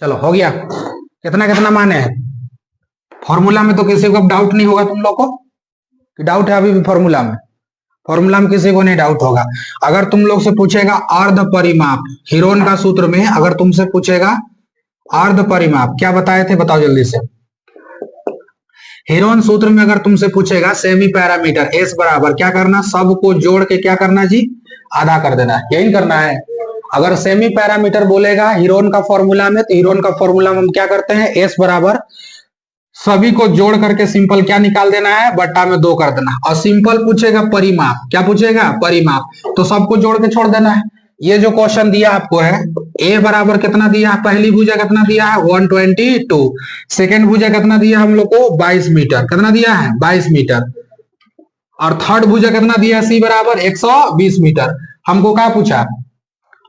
चलो हो गया। कितना कितना माने हैं फॉर्मूला में? तो किसी को अब डाउट नहीं होगा तुम लोग को कि डाउट है अभी भी फॉर्मूला में? फॉर्मूला में किसी को नहीं डाउट होगा। अगर तुम लोग से पूछेगा अर्ध परिमाप, हीरोन का सूत्र में अगर तुमसे पूछेगा अर्ध परिमाप, क्या बताए थे बताओ जल्दी से। हेरोन सूत्र में अगर तुमसे पूछेगा सेमी पैरामीटर एस बराबर क्या करना, सबको जोड़ के क्या करना जी, आधा कर देना, यही करना है। अगर सेमी पैरामीटर बोलेगा हीरोन का फॉर्मूला में, तो हीरोन का फॉर्मूला में हम क्या करते हैं, एस बराबर सभी को जोड़ करके सिंपल क्या निकाल देना है, बट्टा में 2 कर देना। और सिंपल पूछेगा परिमाप, क्या पूछेगा, परिमाप, तो सबको जोड़ के छोड़ देना है। ये जो क्वेश्चन दिया आपको है, ए बराबर कितना दिया है, पहली भुजा कितना दिया है 122, सेकेंड भुजा कितना दिया हम लोग को 22 मीटर, कितना दिया है 22 मीटर, और थर्ड भुजा कितना दिया है सी बराबर 120 मीटर। हमको क्या पूछा,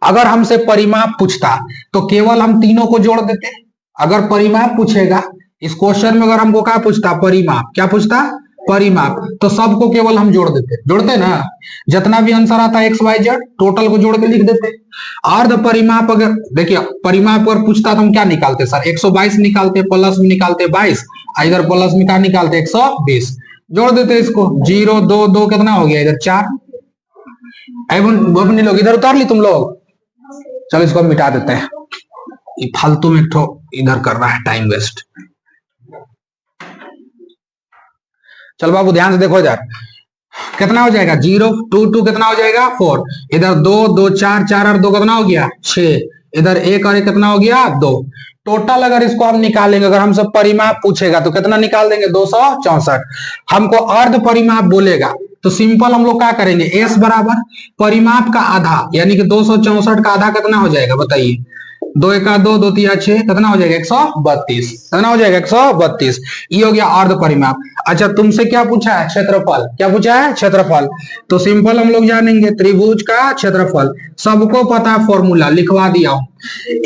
अगर हमसे परिमाप पूछता तो केवल हम तीनों को जोड़ देते। अगर परिमाप पूछेगा इस क्वेश्चन में, अगर हमको क्या पूछता, परिमाप, क्या पूछता, परिमाप, तो सबको केवल हम जोड़ देते, जोड़ते ना, जितना भी आंसर आता है एक्स वाई जेड टोटल को जोड़ के लिख देते। अर्ध परिमाप अगर देखिए परिमाप अगर पूछता तो हम क्या निकालते सर, 122 निकालते, प्लस में निकालते 22, इधर प्लस में क्या निकालते 120, जोड़ देते इसको, 0 2 2 कितना हो गया इधर 4। अपने लोग इधर उतार ली तुम लोग, चलो इसको मिटा देते हैं, फालतू में इधर कर रहा है टाइम वेस्ट। चलो बाबू ध्यान से देखो, इधर कितना हो जाएगा 0 2 2 कितना हो जाएगा 4, इधर 2 2 4 4 और 2 कितना हो गया 6, इधर 1 और 1 कितना हो गया 2। टोटल अगर इसको हम निकालेंगे, अगर हमसे परिमाप पूछेगा तो कितना निकाल देंगे 264। हमको अर्ध परिमाप बोलेगा तो सिंपल हम लोग क्या करेंगे, एस बराबर परिमाप का आधा, यानी कि 264 का आधा कितना हो जाएगा बताइए, 2 एका 2 2 तिया 6 कितना हो जाएगा 132, कितना हो जाएगा 132। ये हो गया अर्ध परिमाप। अच्छा तुमसे क्या पूछा है, क्षेत्रफल, क्या पूछा है क्षेत्रफल, तो सिंपल हम लोग जानेंगे त्रिभुज का क्षेत्रफल, सबको पता फॉर्मूला लिखवा दिया हूं,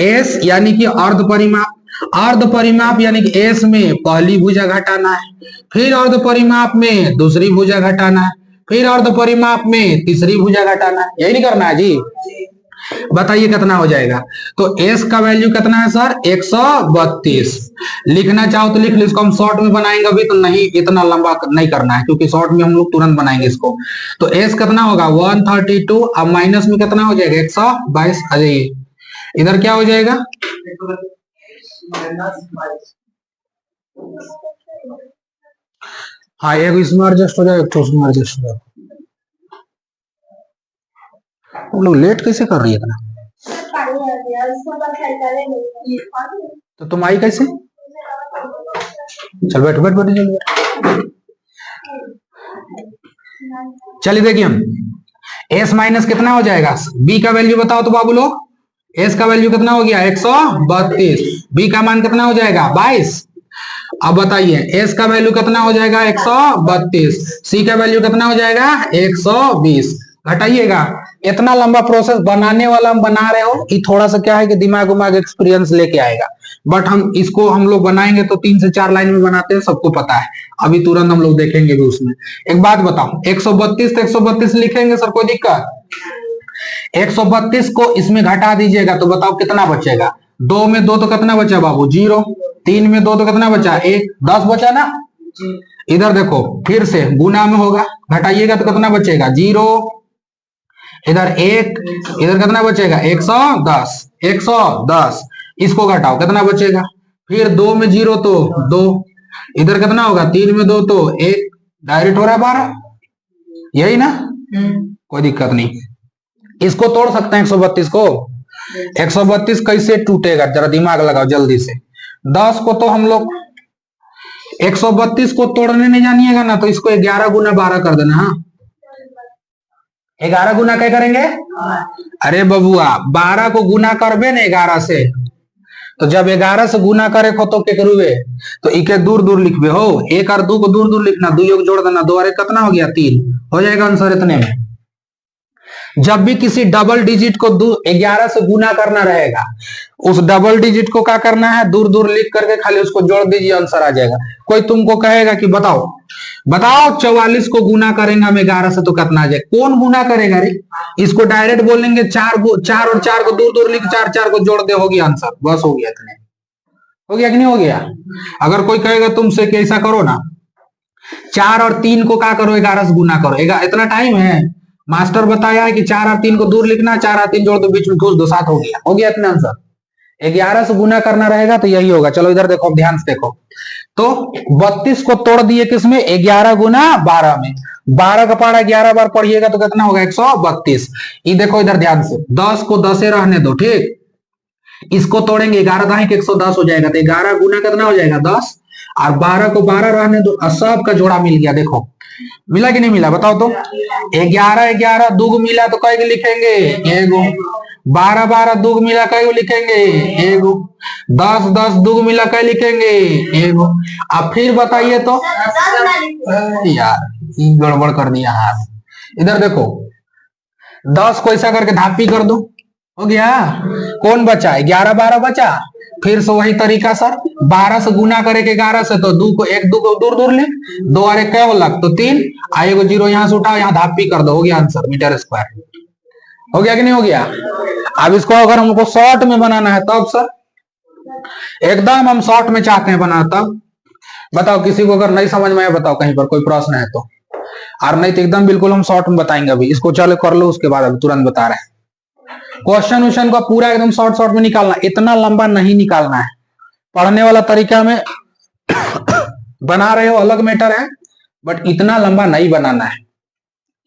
एस यानी कि अर्ध परिमाप, अर्ध परिमाप यानी कि एस में पहली भुजा घटाना है, फिर अर्ध परिमाप में दूसरी भुजा घटाना है, फिर अर्ध परिमाप में तीसरी भुजा घटाना है, यही नहीं करना है जी। बताइए कितना हो जाएगा, तो एस का वैल्यू कितना है सर 132। लिखना चाहो तो लिख लो, इसको हम शॉर्ट में बनाएंगे, अभी तो नहीं इतना लंबा नहीं करना है क्योंकि शॉर्ट में हम लोग तुरंत बनाएंगे इसको। तो एस कितना होगा 132, अब माइनस में कितना हो जाएगा 122, आ जाइए इधर क्या हो जाएगा, हाँ एक इसमें एडजस्ट हो जाएगा, एक तो उसमें एडजस्ट हो जाएगा। तुम लोग लेट कैसे कर रही है इतना, तो तुम आई कैसे, चल बैठ बैठ बैठ जल्दी। चलिए देखिए हम एस माइनस कितना हो जाएगा, बी का वैल्यू बताओ तो बाबू लोग, एस का वैल्यू कितना हो गया 132, बी का मान कितना हो जाएगा 22। अब बताइए एस का वैल्यू कितना हो जाएगा 132, सी का वैल्यू कितना हो जाएगा 120, घटाइएगा। इतना लंबा प्रोसेस बनाने वाला हम बना रहे हो, ये थोड़ा सा क्या है कि दिमाग उमाग एक्सपीरियंस लेके आएगा, बट हम इसको हम लोग बनाएंगे तो 3 से 4 लाइन में बनाते हैं, सबको पता है, अभी तुरंत हम लोग देखेंगे भी उसमें। एक बात बताओ 132 तो 132 लिखेंगे सर, कोई दिक्कत, 132 को इसमें घटा दीजिएगा तो बताओ कितना बचेगा, 2 में 2 तो कितना बचा बाबू 0, 3 में 2 तो कितना बचा 1, 10 बचा ना। इधर देखो फिर से गुना में होगा, घटाइएगा तो कितना बचेगा 0, इधर 1, इधर कितना बचेगा 110, 110, इसको घटाओ कितना बचेगा, फिर 2 में 0 तो 2, इधर कितना होगा 3 में 2 तो 1, डायरेक्ट हो रहा है 12, यही ना, कोई दिक्कत नहीं। इसको तोड़ सकते हैं 132 को, 132 कैसे टूटेगा जरा दिमाग लगाओ जल्दी से, 10 को तो हम लोग 132 को तोड़ने नहीं जानिएगा ना, तो इसको 11 गुना 12 कर देना, हाँ 11 गुना क्या करेंगे, अरे बबुआ 12 को गुना करबे ना 11 से, तो जब 11 से गुना करे को तो के करूबे, तो इके दूर दूर लिखबे हो, 1 और 2 को दूर दूर लिखना, 2 योग जोड़ देना, 2 और 1 कितना हो गया 3, हो जाएगा आंसर इतने में। जब भी किसी डबल डिजिट को 11 से गुना करना रहेगा, उस डबल डिजिट को क्या करना है दूर दूर लिख करके खाली उसको जोड़ दीजिए, आंसर आ जाएगा। कोई तुमको कहेगा कि बताओ बताओ 44 को गुना करेंगे हम 11 से तो कितना आ जाए, कौन गुना करेगा रे, इसको डायरेक्ट बोलेंगे 4 और 4 को दूर दूर लिख 4 4 को जोड़ दे, होगी आंसर, बस हो गया इतने। हो गया कि नहीं हो गया? अगर कोई कहेगा तुमसे कि ऐसा करो ना, 4 और 3 को क्या करो, 11 से गुना करो, इतना टाइम है? मास्टर बताया है कि 4 और 3 को दूर लिखना, 4 और 3 जोड़ दो, बीच में ठूस दो, 7 हो गया इतना आंसर। 11 से गुना करना रहेगा तो यही होगा। चलो इधर देखो, ध्यान से देखो, तो 32 को तोड़ दिए किसमें? 11 गुना 12 में। 12 का पहाड़ा 11 बार पढ़िएगा तो कितना होगा? 132। ये देखो इधर ध्यान से, 10 को 10 रहने दो, ठीक। इसको तोड़ेंगे, 11 दाएं 110 हो जाएगा, तो 11 गुना कितना हो जाएगा? 10। और 12 को 12 रहने दो, सब का जोड़ा मिल गया। देखो मिला कि नहीं मिला, बताओ तो। 11 11 दुग मिला तो कई लिखेंगे? एगो। 12 12 दुग मिला कई लिखेंगे? एगो। 10 10 दुग मिला कई लिखेंगे? एगो। अब फिर बताइए तो। यार गड़बड़ कर दिया हाथ। इधर देखो, 10 को ऐसा करके धापी कर दो, हो गया। कौन बचा? 11 12 बचा। फिर से वही तरीका सर, 12 से गुना करे के 11 से, तो 2 को 1 2 को दूर दूर ले, 2 और 1 क्या होगा? तो 3, आएगो 0 यहां से उठाओ, यहाँ धापी कर दो, हो गया आंसर मीटर स्क्वायर। हो गया कि नहीं हो गया? अब इसको अगर हमको शॉर्ट में बनाना है तब सर, एकदम हम शॉर्ट में चाहते हैं बनाना, तब बताओ। किसी को अगर नहीं समझ में आया बताओ, कहीं पर कोई प्रश्न है तो। और नहीं तो एकदम बिल्कुल हम शॉर्ट में बताएंगे। अभी इसको चलो कर लो, उसके बाद अभी तुरंत बता रहे हैं। क्वेश्चन उश्चन का पूरा एकदम शॉर्ट में निकालना, इतना लंबा नहीं निकालना है। पढ़ने वाला तरीका में बना रहे हो अलग मैटर है, बट इतना लंबा नहीं बनाना है।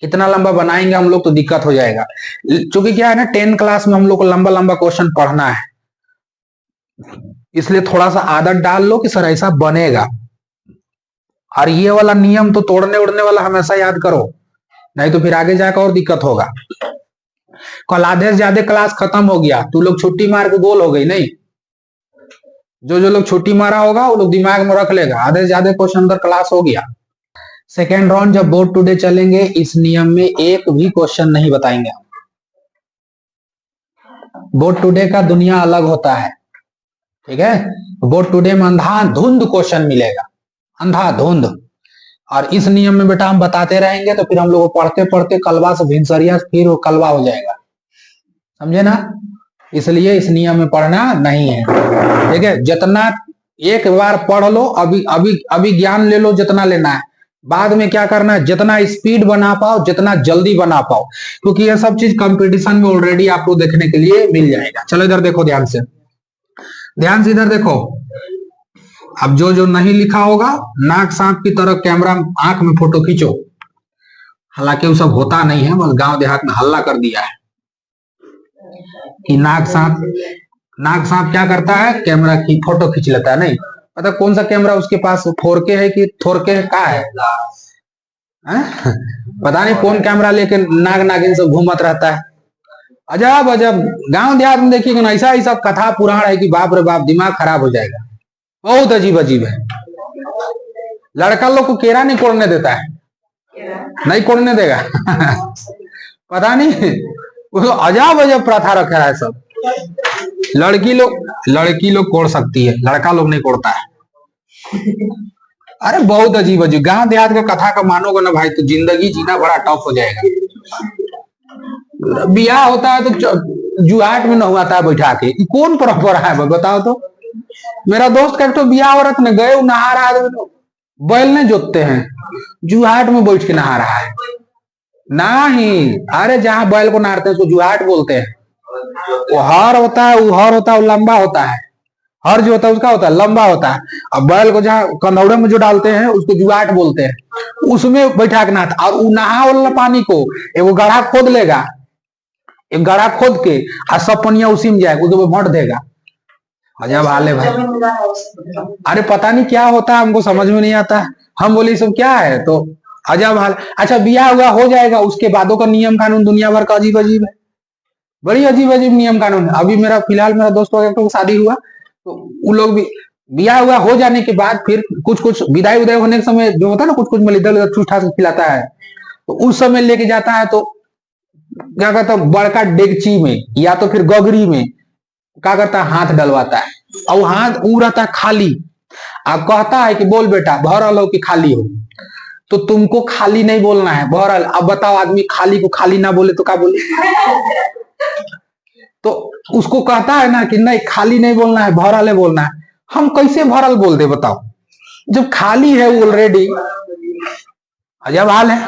इतना लंबा बनाएंगे हम लोग तो दिक्कत हो जाएगा। क्योंकि क्या है ना, 10 क्लास में हम लोग को लंबा लंबा क्वेश्चन पढ़ना है, इसलिए थोड़ा सा आदत डाल लो कि सर ऐसा बनेगा। और ये वाला नियम तो तोड़ने उड़ने वाला हमेशा याद करो, नहीं तो फिर आगे जाकर और दिक्कत होगा। कल आधे से ज्यादा क्लास खत्म हो गया, तू लोग छुट्टी मार के गोल हो गई नहीं। जो लोग छुट्टी मारा होगा वो लोग दिमाग में रख लेगा, आधे से ज्यादा क्वेश्चन अंदर क्लास हो गया। सेकेंड राउंड जब बोर्ड टुडे चलेंगे, इस नियम में एक भी क्वेश्चन नहीं बताएंगे। बोर्ड टुडे का दुनिया अलग होता है, ठीक है। बोर्ड टुडे में अंधाधुंध क्वेश्चन मिलेगा, अंधाधुंध। और इस नियम में बेटा हम बताते रहेंगे तो फिर हम लोग पढ़ते पढ़ते कलवा से भिनसरिया फिर वो कलवा हो जाएगा, समझे ना। इसलिए इस नियम में पढ़ना नहीं है, ठीक है। जितना एक बार पढ़ लो, अभी अभी अभी ज्ञान ले लो जितना लेना है, बाद में क्या करना है, जितना स्पीड बना पाओ, जितना जल्दी बना पाओ, क्योंकि ये सब चीज कंपटीशन में ऑलरेडी आपको देखने के लिए मिल जाएगा। चलो इधर देखो ध्यान से, ध्यान से इधर देखो। अब जो नहीं लिखा होगा, नाक सांप की तरह कैमरा आंख में फोटो खींचो। हालांकि वो सब होता नहीं है, बस गांव देहात में हल्ला कर दिया है कि नाक सांप क्या करता है, कैमरा की फोटो खींच लेता है। नहीं पता कौन सा कैमरा उसके पास, 4K है कि 4K है, क्या है? पता नहीं कौन कैमरा लेके नाग नागिन सब घूमत रहता है। अजब अजब गांव देहात में देखिएगा ना, ऐसा ऐसा कथा पुराण है कि बाप रे बाप, दिमाग खराब हो जाएगा। बहुत अजीब अजीब है। लड़का लोग को केरा नहीं कोड़ने देता है, नहीं कोड़ने देगा। पता नहीं, वो अजब अजब प्रथा रखा है सब। लड़की लोग कोड़ सकती है, लड़का लोग नहीं कोड़ता है। अरे बहुत अजीब अजीब गांव देहात का कथा का मानोगे ना भाई, तो जिंदगी जीना बड़ा टफ हो जाएगा। ब्याह होता है तो जुहाट में नहवाता है बैठा के, कौन परंपरा है बताओ तो। मेरा दोस्त का तो ब्याह औरत में गए, नहा रहा है, बैल ने जोतते हैं, जुहाट में बैठ के नहा रहा है। नहीं, अरे जहां बैल को नहाते हैं उसको जुहाट बोलते हैं। वो हर होता है, वो हर होता है, वो लंबा होता है। हर जो होता है उसका होता है लंबा होता है। अब बैल को जहाँ कंदौड़े में जो डालते हैं उसको जुआट बोलते हैं, उसमें बैठा के नहाता। और नहा वाला पानी को एगो गड्ढा खोद लेगा, एक गड्ढा खोद के और सब पनिया उसी में जाएगा, उसको भोंट देगा। अजब हाल है भाई। अरे पता नहीं क्या होता है, हमको समझ में नहीं आता। हम बोले सब क्या है, तो अजब हाल। अच्छा ब्याह हुआ हो जाएगा, उसके बादों का नियम कानून दुनिया भर का अजीब अजीब है, बड़ी अजीब अजीब नियम कानून। अभी मेरा फिलहाल मेरा दोस्त वगैरह को शादी हुआ, तो वो लोग भी ब्याह हुआ हो जाने के बाद फिर कुछ कुछ विदाई उदाई होने के समय जो होता है ना, कुछ कुछ इधर उधर ठूस ठास खिलाता है, तो उस समय लेके जाता है। तो क्या कहता है, बड़का डेगची में या तो फिर गगरी में क्या करता है, हाथ डलवाता है, और हाथ ऊ रहता है खाली। अब कहता है कि बोल बेटा भरल हो कि खाली हो, तो तुमको खाली नहीं बोलना है, भरल। अब बताओ आदमी खाली को खाली ना बोले तो क्या बोले? तो उसको कहता है ना कि नहीं खाली नहीं बोलना है, भरल है बोलना है। हम कैसे भरल बोल दे बताओ, जब खाली है ऑलरेडी। अजब हाल है।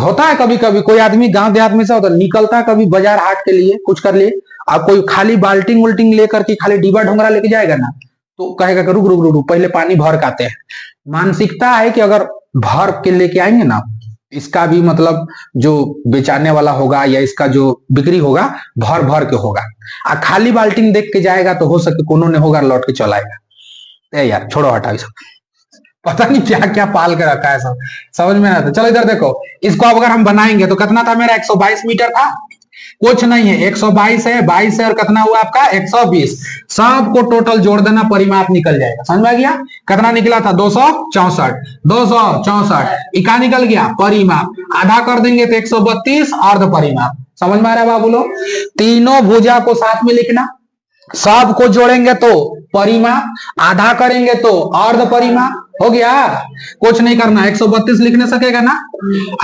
होता है कभी कभी कोई आदमी गांव देहात में से होता है, निकलता है कभी बाजार हाट के लिए कुछ कर लिए, आप कोई खाली बाल्टिंग उल्टिंग लेकर के खाली डिब्बा ढोंगरा लेके जाएगा ना, तो कहेगा कि रुक रुक रुक रुक, पहले पानी भर के आते हैं। मानसिकता है कि अगर भर के लेके आएंगे ना, इसका भी मतलब जो बेचाने वाला होगा या इसका जो बिक्री होगा भर भर के होगा। आ खाली बाल्टिंग देख के जाएगा तो हो सके कोनो ने होगा लौट के चला आएगा। यार छोड़ो हटाओ सब, पता नहीं क्या क्या पाल के रखा है सब, समझ में नहीं आता। चलो इधर देखो, इसको अब अगर हम बनाएंगे तो कितना था मेरा, 122 मीटर था, कुछ नहीं है 122 है, 22 है और कितना हुआ आपका 120। सबको टोटल जोड़ देना, परिमाप निकल जाएगा। समझ में आ गया, कितना निकला था 264 इका निकल गया परिमाप, आधा कर देंगे तो 132 अर्ध परिमाप। समझ में आ रहा है बाबू लोग, तीनों भुजा को साथ में लिखना, सबको जोड़ेंगे तो परिमाप, आधा करेंगे तो अर्ध परिमाप, हो गया। कुछ नहीं करना, 132 लिखने सकेगा ना,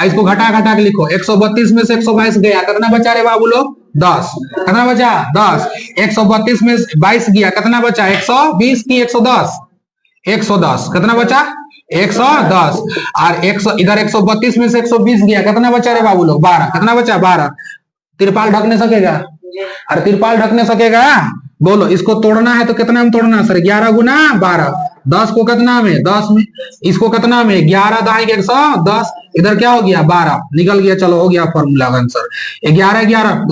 इसको घटा घटा के लिखो, 132 में से 122 गया, कितना बचा रे बाबू लोग 10, कितना बचा 10, 132 में 22 गया, कितना बचा 120 की 110, 110 कितना बचा 110, और 100 इधर 132 में से 120 गया, कितना बचा रे बाबू लोग 12, कितना बचा 12। तिरपाल ढकने सकेगा, और तिरपाल ढकने सकेगा, बोलो इसको तोड़ना है तो कितना में तोड़ना सर, 11 गुना 12, 10 को कितना में 10 में, इसको कितना में 11 दाएं 110, इधर क्या हो गया 12 निकल गया। चलो हो गया फॉर्मूला का आंसर, 11 11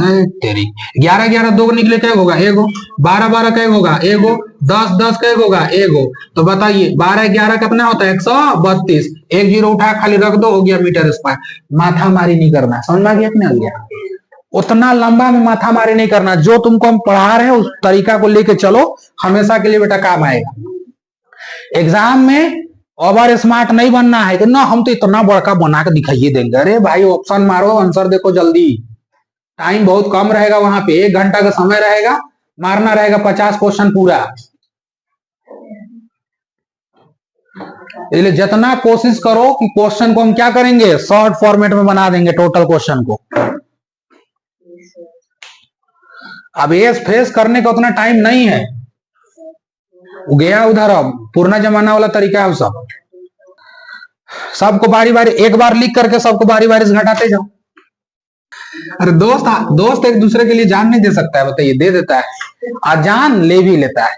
तेरी 11 11 दो निकले क्या होगा एगो, 12 12 क्या होगा एगो, 10 10 क्या होगा एगो। तो बताइए 12 11 कितना होता है 132, एक जीरो उठा खाली रख दो, हो गया मीटर स्क्वायर। माथा मारी नहीं करना, समझ में आ गया कि नहीं आ गया, उतना लंबा में माथा मारी नहीं करना, जो तुमको हम पढ़ा रहे हैं उस तरीका को लेके चलो, हमेशा के लिए बेटा काम आएगा। एग्जाम में ओवर स्मार्ट नहीं बनना है कि ना हम तो इतना बड़का बना के दिखाइए देंगे। अरे भाई ऑप्शन मारो, आंसर देखो जल्दी, टाइम बहुत कम रहेगा, वहां पे 1 घंटा का समय रहेगा, मारना रहेगा 50 क्वेश्चन पूरा। इसलिए जितना कोशिश करो कि क्वेश्चन को हम क्या करेंगे, शॉर्ट फॉर्मेट में बना देंगे टोटल क्वेश्चन को। अब ये फेस करने का उतना टाइम नहीं है, गया उधर, अब पुराना जमाना वाला तरीका है सब। सबको बारी बारी एक बार लिख करके सबको बारी बारी से घटाते जाओ। अरे दोस्त एक दूसरे के लिए जान नहीं दे सकता है, बताइए, दे देता है, और जान ले भी लेता है।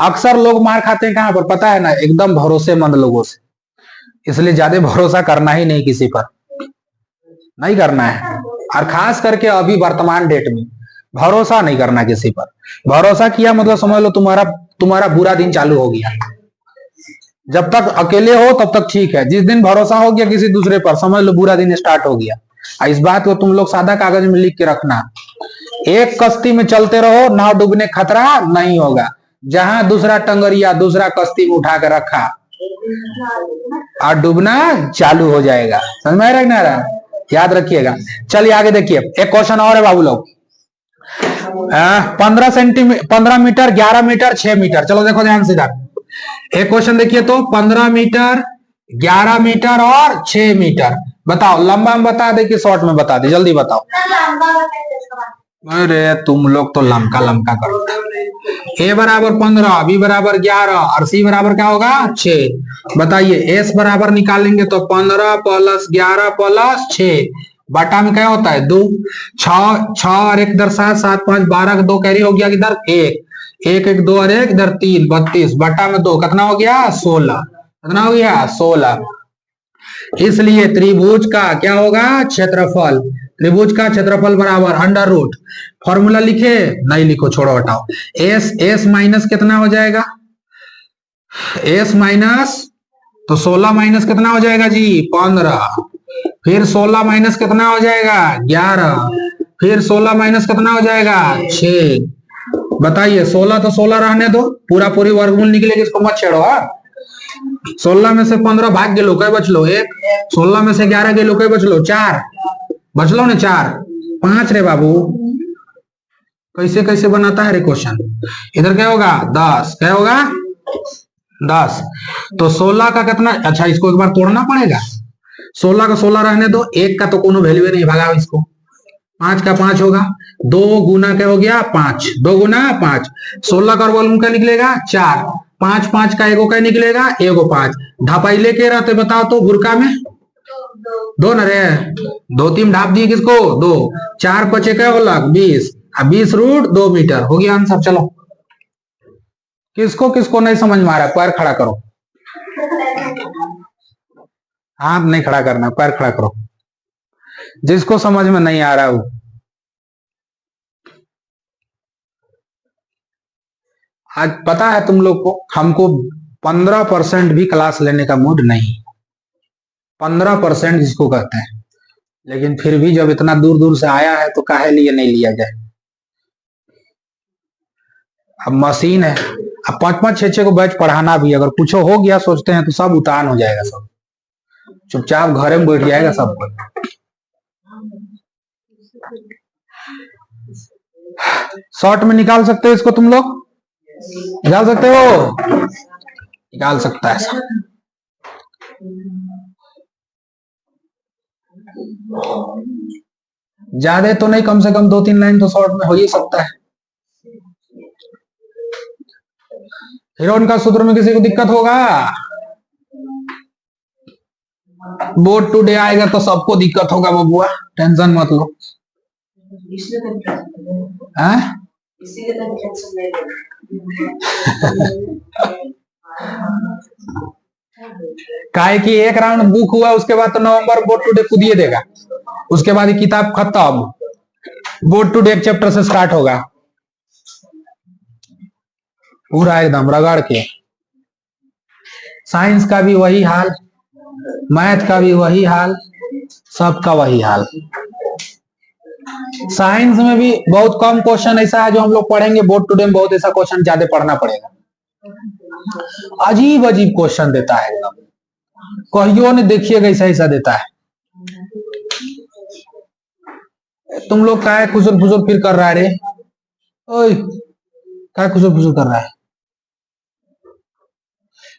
अक्सर लोग मार खाते हैं कहां पर पता है ना, एकदम भरोसेमंद लोगों से। इसलिए ज्यादा भरोसा करना ही नहीं, किसी पर नहीं करना है, और खास करके अभी वर्तमान डेट में भरोसा नहीं करना किसी पर। भरोसा किया मतलब समझ लो तुम्हारा बुरा दिन चालू हो गया। जब तक अकेले हो तब तक ठीक है, जिस दिन भरोसा हो गया किसी दूसरे पर, समझ लो बुरा दिन स्टार्ट हो गया। इस बात को तुम लोग सादा कागज में लिख के रखना, एक कश्ती में चलते रहो, नाव डूबने खतरा नहीं होगा। जहां दूसरा टंगरिया दूसरा कश्ती में उठा कर रखा और डूबना चालू हो जाएगा। समझ में आ रहा है, याद रखिएगा। चलिए आगे देखिए, एक क्वेश्चन और है बाबू लोग, 15 मीटर 11 मीटर 6 मीटर। चलो देखो ध्यान से इधर एक क्वेश्चन देखिए तो, 15 मीटर 11 मीटर और 6 मीटर। बताओ लंबा में बता दे कि शॉर्ट में बता दे, जल्दी बताओ। अरे तुम लोग तो लमका करते। ए बराबर 15, बी बराबर 11 और सी बराबर क्या होगा 6। बताइए एस बराबर निकालेंगे तो 15 प्लस 11 प्लस 6 बटा में क्या होता है 2, 6 और 1 इधर 7, 7 5 12 2 कैरी हो गया इधर 1, 1 1 2 और 1 इधर 3, 32 बटा में 2 कितना हो गया 16, कितना हो गया 16। इसलिए त्रिभुज का क्या होगा क्षेत्रफल, त्रिभुज का क्षेत्रफल बराबर अंडर रूट, फॉर्मूला लिखे नहीं लिखो छोड़ो हटाओ, एस माइनस कितना हो जाएगा, एस माइनस तो 16 माइनस कितना हो जाएगा जी 15, फिर 16 माइनस कितना हो जाएगा 11, फिर 16 माइनस कितना हो जाएगा 6। बताइए 16 तो 16 रहने दो, पूरा पूरी वर्गमूल निकलेगी, इसको मत छेड़ो। 16 में से 15 भाग गेलो कई बचलो 1, 16 में से 11 गेलो कई बचलो 4, बचलो ने 4, 5 रे बाबू। कैसे कैसे बनाता है रे क्वेश्चन, इधर क्या होगा 10, क्या होगा 10, तो 16 का कितना, अच्छा इसको एक बार तोड़ना पड़ेगा, 16 का 16 रहने दो, 1 का तो कोनो वैल्यू नहीं, भगाओ इसको, 5 का 5 होगा, 2 गुना क्या हो गया 5, 2 गुना 5, 16 का वॉल्यूम का निकलेगा 4, 5 5 का एगो का निकलेगा एगो 5, ढापाई लेके रहते बताओ तो बुरका में 2 न रे, 2 3 ढाप दिए किसको 2, 4 पचे क्या होगा 20, 20 √ 2 मीटर हो गया आंसर। चलो किसको किसको नहीं समझ में आ रहा है पैर खड़ा करो, हाथ नहीं खड़ा करना, पैर खड़ा करो, जिसको समझ में नहीं आ रहा वो। आज पता है तुम लोग को, हमको 15% भी क्लास लेने का मूड नहीं, 15% जिसको कहते हैं, लेकिन फिर भी जब इतना दूर दूर से आया है तो काहे लिए नहीं लिया जाए। अब मशीन है, अब 5 5 6 6 को बैच पढ़ाना भी, अगर कुछ हो गया सोचते हैं तो सब उतान हो जाएगा, सब चुपचाप घरे में बैठ जाएगा सब कुछ। शॉर्ट में निकाल सकते हो इसको, तुम लोग निकाल सकते हो, निकाल सकता है ऐसा। ज्यादा तो नहीं, कम से कम 2 3 लाइन तो शॉर्ट में हो ही सकता है। हीरोइन का सूत्र में किसी को दिक्कत होगा? बोर्ड टुडे आएगा तो सबको दिक्कत होगा बबुआ, टेंशन मत लो। काहे कि एक राउंड बुक हुआ उसके बाद तो नवंबर बोर्ड टुडे खुद ही देगा, उसके बाद ही किताब खत्म, बोर्ड टुडे एक चैप्टर से स्टार्ट होगा पूरा एकदम रगड़ के। साइंस का भी वही हाल, मैथ का भी वही हाल, सबका वही हाल। साइंस में भी बहुत कम क्वेश्चन ऐसा है जो हम लोग पढ़ेंगे, बोर्ड टुडे में बहुत ऐसा क्वेश्चन ज्यादा पढ़ना पड़ेगा, अजीब अजीब क्वेश्चन देता है, कहियो ने देखिएगा ऐसा ऐसा देता है। तुम लोग क्या खुजर फुजर फिर कर रहा है रे, ओए क्या खुजर फुजर कर रहा है,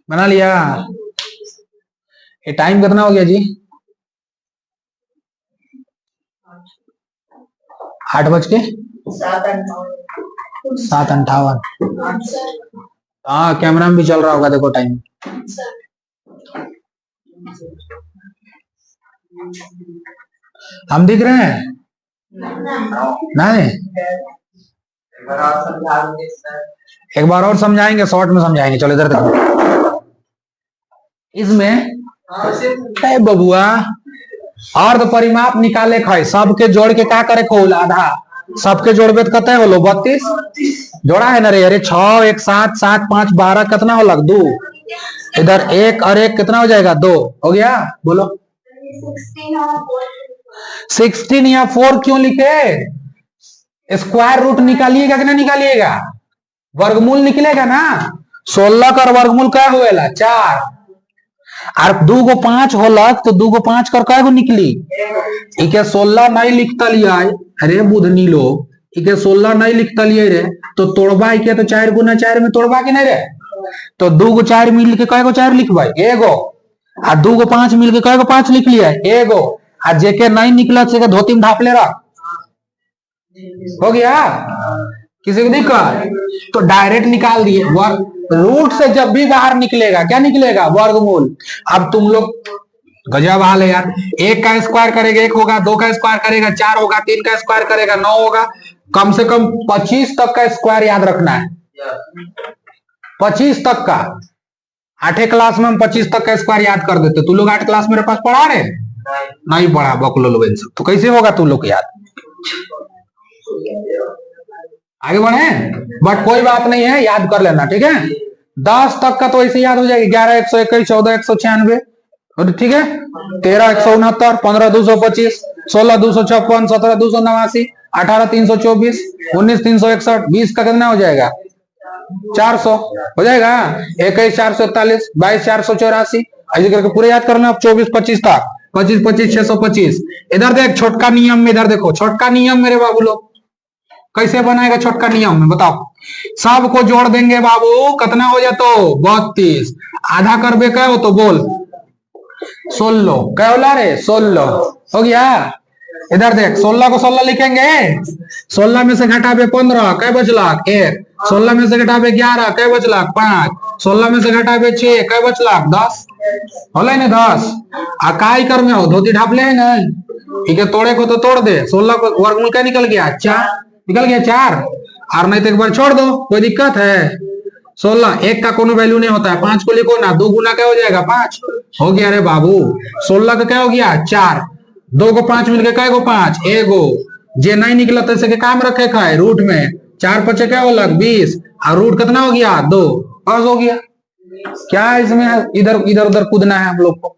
बना लिया? ये टाइम कितना हो गया जी? 8:07:58। हाँ कैमरा में भी चल रहा होगा, देखो टाइम। हम दिख रहे हैं? नहीं, एक बार और समझाएंगे, शॉर्ट में समझाएंगे। चलो इधर देखो, इसमें बबुआ अर्ध परिमाप निकाले खाए, सबके जोड़ के क्या करे खोल आधा, सबके जोड़बे तो कते होलो 32 जोड़ा है ना रे, अरे 6 1 7 7 5 12 कितना हो लग 2, इधर 1 और 1 कितना हो जाएगा 2 हो गया। बोलो 16 या 4 क्यों लिखे? स्क्वायर रूट निकालिएगा कि नहीं निकालिएगा? वर्गमूल निकलेगा ना, 16 का वर्गमूल क्या हुएला 4, और 2 को 5 होलक तो 2 को 5 कर क्या निकली, इके 16 नहीं लिखता लिया, अरे बुधनी लोग इके 16 नहीं लिखता लिया रे, तो तोड़बा इके तो 4 गुना 4 में तोड़बा के नहीं रे, तो 2 को 4 मिल के कय 4 लिखबा एगो, आ 2 को 5 मिल के कय 5 लिख लिया एगो, आ जेके नहीं निकला से धोती में ढाप ले रहा, हो गया? किसी को दिक्कत? तो डायरेक्ट निकाल दिए, रूट से जब भी बाहर निकलेगा क्या निकलेगा वर्गमूल। अब तुम लोग गजब हाल है यार, 1 का स्क्वायर करेगा 1 होगा, 2 का स्क्वायर करेगा 4 होगा, 3 का स्क्वायर करेगा 9 होगा, कम से कम 25 तक का स्क्वायर याद रखना है, 25 तक का। 8वीं क्लास में हम 25 तक का स्क्वायर याद कर देते, तू लोग 8 क्लास मेरे पास पढ़ा रहे नहीं पढ़ा बकलो लोग, तो कैसे होगा तू लोग याद? आगे बढ़े, बट कोई बात नहीं है, याद कर लेना, ठीक है? 10 तक का तो ऐसे याद हो जाएगा, 11 121 14 196, ठीक है? 13 169 15 225 16 256 17 289 18 324 19 361 20 का कितना हो जाएगा 400 हो जाएगा, 21 441 22 484, ऐसे करके पूरे याद करना। अब 24 25 तक 25 25 625। इधर देख छोटका नियम में, इधर देखो छोटका नियम मेरे बाबू लोग कैसे बनाएगा छोटका नियम में बताओ। सबको जोड़ देंगे बाबू, कितना हो जातो 32, आधा करबे क्या हो तो बोल 16, क्या बोला रे 16 हो गया। इधर देख 16 को 16 लिखेंगे, 16 में से घटावे 15 कै बचला 1, 16 में से घटावे 11 कै बचला 5, 16 में से घटावे 6 कै बचला 10, होले ने 10। आ काय कर में हो धोती ढाप ले है ना, ठीक है तोड़े को तो तोड़ दे, 16 को वर्गमूल क्या निकल गया 4, निकल गया 4, और नहीं तो एक बार छोड़ दो, कोई दिक्कत है। 16 एक का कोनो वैल्यू नहीं होता है, 5 को लिखो ना, 2 गुना क्या हो जाएगा 5 हो गया रे बाबू। 16 का क्या हो गया 4, 2 को 5 मिलके क्या गो 5 एगो, जे नहीं निकला तैसे के काम रखे खाए रूट में, 4 पचे क्या होगा 20, और रूट कितना हो गया 2, बस हो गया। क्या इसमें इधर इधर उधर कूदना है हम लोग को।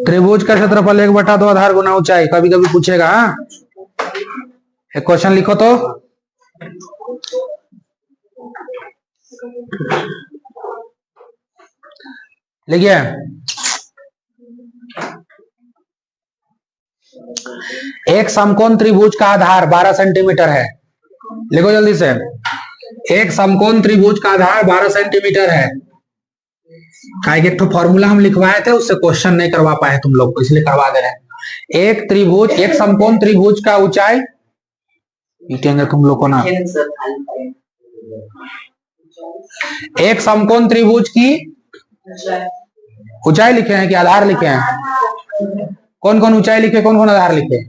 त्रिभुज का क्षेत्रफल 1/2 आधार गुना ऊंचाई, कभी कभी पूछेगा। एक क्वेश्चन लिखो तो, लिखिए एक समकोण त्रिभुज का आधार 12 सेंटीमीटर है, लिखो जल्दी से। एक समकोण त्रिभुज का आधार 12 सेंटीमीटर है। एक तो फॉर्मूला हम लिखवाए थे, उससे क्वेश्चन नहीं करवा पाए तुम लोग को, इसलिए करवा दे रहे हैं। एक त्रिभुज, एक समकोण त्रिभुज का ऊंचाई, पीटेंगे तुम लोग को ना। एक समकोण त्रिभुज की ऊंचाई लिखे हैं कि आधार लिखे हैं? कौन कौन ऊंचाई लिखे, कौन कौन आधार लिखे?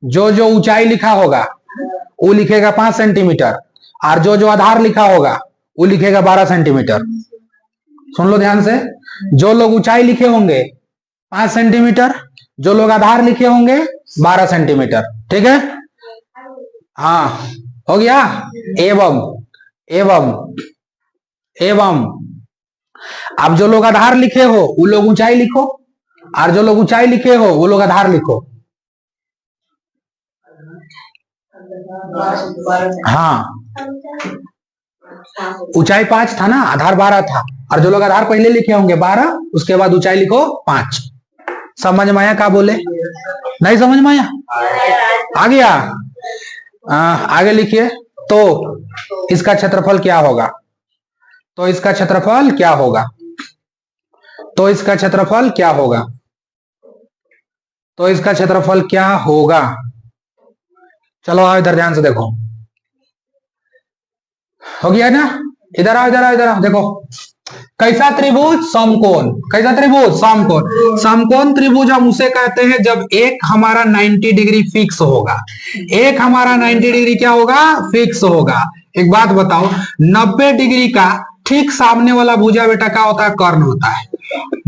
जो जो ऊंचाई लिखा होगा वो लिखेगा 5 सेंटीमीटर, और जो जो आधार लिखा होगा वो लिखेगा 12 सेंटीमीटर। सुन लो ध्यान से, जो लोग ऊंचाई लिखे होंगे 5 सेंटीमीटर, जो लोग आधार लिखे होंगे 12 सेंटीमीटर, ठीक है। हाँ हो गया। एवं एवं एवं अब जो लोग आधार लिखे हो वो लोग ऊंचाई लिखो, और जो लोग ऊंचाई लिखे हो वो लोग आधार लिखो। हाँ ऊंचाई 5 था ना, आधार 12 था, और जो लोग आधार पहले लिखे होंगे 12, उसके बाद ऊंचाई लिखो 5। समझ में आया? क्या बोले? नहीं समझ में आया? आ गया? आगे लिखिए। तो इसका क्षेत्रफल क्या होगा? तो इसका क्षेत्रफल क्या होगा? तो इसका क्षेत्रफल क्या होगा? तो इसका क्षेत्रफल क्या होगा? चलो आओ इधर ध्यान से देखो, हो गया ना? इधर आओ, इधर आओ, इधर आओ, देखो कैसा त्रिभुज? समकोण। कैसा त्रिभुज? समकोण। समकोण त्रिभुज हम उसे कहते हैं जब एक हमारा 90 डिग्री फिक्स होगा। एक हमारा 90 डिग्री क्या होगा? फिक्स होगा। एक बात बताओ, 90 डिग्री का ठीक सामने वाला भुजा बेटा क्या होता है? कर्ण होता है।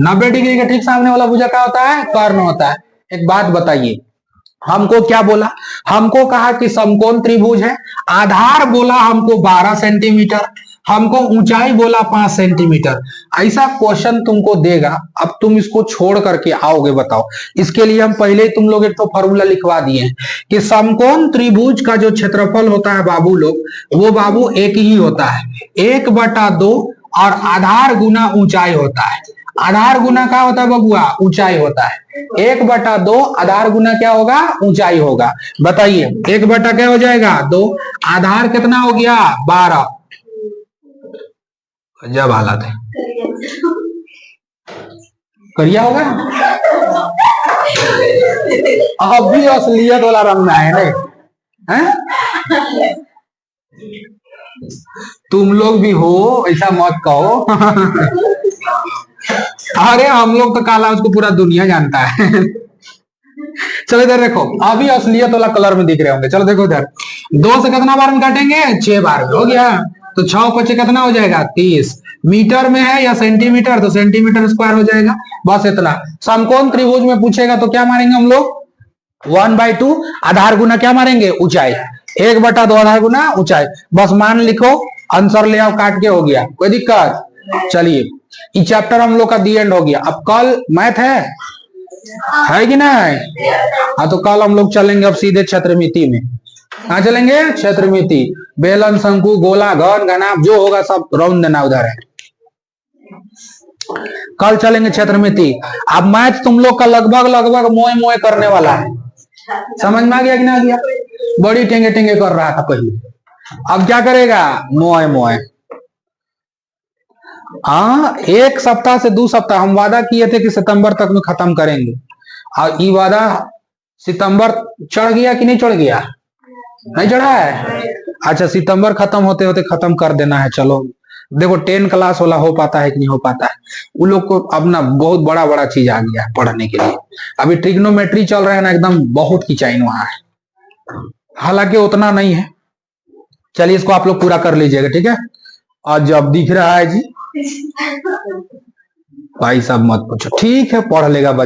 90 डिग्री का ठीक सामने वाला भुजा क्या होता है? कर्ण होता है। एक बात बताइए, हमको क्या बोला? हमको कहा कि समकोण त्रिभुज है, आधार बोला हमको 12 सेंटीमीटर, हमको ऊंचाई बोला 5 सेंटीमीटर। ऐसा क्वेश्चन तुमको देगा, अब तुम इसको छोड़ करके आओगे, बताओ। इसके लिए हम पहले ही तुम लोग एक तो फॉर्मूला लिखवा दिए कि समकोण त्रिभुज का जो क्षेत्रफल होता है बाबू लोग, वो बाबू एक ही होता है, 1/2 और आधार गुना ऊंचाई होता है। आधार गुना क्या होता है बबुआ? ऊंचाई होता है। 1/2 आधार गुना क्या होगा? ऊंचाई होगा। बताइए 1 क्या हो जाएगा? 2, आधार कितना हो गया? 12। जब हालत है करिया होगा, अब भी असलियत वाला रंग में आए नहीं? तुम लोग भी हो, ऐसा मत कहो। अरे हम लोग तो काला, उसको पूरा दुनिया जानता है। चलो इधर देखो, अभी असलियत वाला कलर में दिख रहे होंगे। चलो देखो इधर, 2 से कितना बार में काटेंगे? 6 बार में। हो गया। तो 6 5 कितना हो जाएगा? 30। मीटर में है या सेंटीमीटर? तो सेंटीमीटर स्क्वायर हो जाएगा। बस इतना। समकोण त्रिभुज में पूछेगा तो क्या मारेंगे हम लोग? 1/2 आधार गुना क्या मारेंगे? ऊंचाई। 1/2 आधार गुना ऊंचाई। बस मान लिखो, आंसर ले आओ, काट के हो गया। कोई दिक्कत? चलिए ये चैप्टर हम लोग का दी एंड हो गया। अब कल मैथ है कि नहीं? हाँ तो कल हम लोग चलेंगे अब सीधे क्षेत्रमिति में। कहा चलेंगे? क्षेत्रमिति। बेलन, शंकु, गोला, घन, घनाभ जो होगा सब रौंद देना उधर है। कल चलेंगे क्षेत्रमिति। अब मैथ तुम लोग का लगभग लगभग मोए मोए करने वाला है। समझ में आ गया कि ना गया? बड़ी टेंगे टेंगे कर रहा था पहले, अब क्या करेगा? मोए मोए। हाँ 1 सप्ताह से 2 सप्ताह हम वादा किए थे कि सितंबर तक में खत्म करेंगे, और ई वादा सितंबर चढ़ गया कि नहीं चढ़ गया? नहीं चढ़ा है। अच्छा, सितंबर खत्म होते होते खत्म कर देना है। चलो देखो 10 क्लास वाला हो पाता है कि नहीं हो पाता है। उन लोग को अब ना बहुत बड़ा बड़ा चीज आ गया है पढ़ने के लिए। अभी ट्रिग्नोमेट्री चल रहा है ना, एकदम बहुत किचाइन वहां है, हालांकि उतना नहीं है। चलिए इसको आप लोग पूरा कर लीजिएगा, ठीक है। और जब दिख रहा है जी भाई साहब मत पूछो, ठीक है, पढ़ लेगा बच्चा।